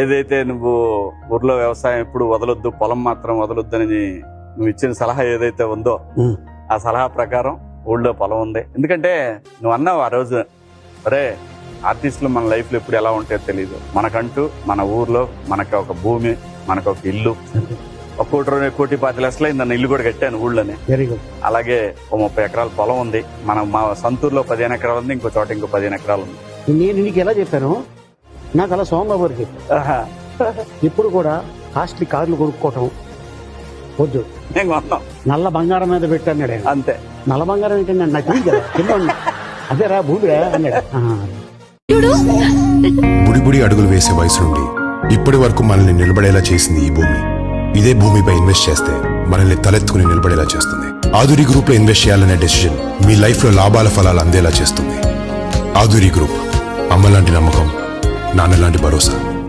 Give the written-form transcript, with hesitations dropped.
ఏదైతే నువ్వు ఊర్లో వ్యవసాయం ఎప్పుడు వదలొద్దు, పొలం మాత్రం వదలొద్దు అని నువ్వు ఇచ్చిన సలహా ఏదైతే ఉందో ఆ సలహా ప్రకారం ఊళ్ళో పొలం ఉంది. ఎందుకంటే నువ్వు అన్నావు ఆ రోజు, అరే ఆర్టిస్టులు మన లైఫ్ లో ఎప్పుడు ఎలా ఉంటాయో తెలియదు, మనకంటూ మన ఊర్లో మనకి ఒక భూమి, మనకు ఒక ఇల్లు, 1,20,25,00,000 నన్ను ఇల్లు కూడా కట్టాను ఊళ్ళోనే. Very good. అలాగే ఓ 30 ఎకరాల పొలం ఉంది. మా సంతూరులో 15 ఎకరాలు ఉంది, ఇంకో చోట ఇంకో 15 ఎకరాలు ఉంది. నేను నీకు ఎలా చెప్పాను, నాకు అలా సోమబాబు గారు చెప్పాను, ఎప్పుడు కూడా కాస్ట్లీ కార్లు కొనుక్కోవటం వద్దు, నేను కొన్నాం నల్ల బంగారం మీద పెట్టాడు. అంతే. నల్ల బంగారం ఏంటంటే నాకు తెలియదు కదా, కింద అదేరా భూమిరా అన్నాడు. బుడి బుడి అడుగులు వేసే వయసు నుండి ఇప్పటి వరకు మనల్ని నిలబడేలా చేసింది ఈ భూమి. ఇదే భూమిపై ఇన్వెస్ట్ చేస్తే మనల్ని తలెత్తుకుని నిలబడేలా చేస్తుంది. ఆధురి గ్రూప్ లో ఇన్వెస్ట్ చేయాలనే డెసిషన్ మీ లైఫ్ లో లాభాల ఫలాలు అందేలా చేస్తుంది. ఆధురి గ్రూప్, అమ్మ లాంటి నమ్మకం, నాన్న లాంటి భరోసా.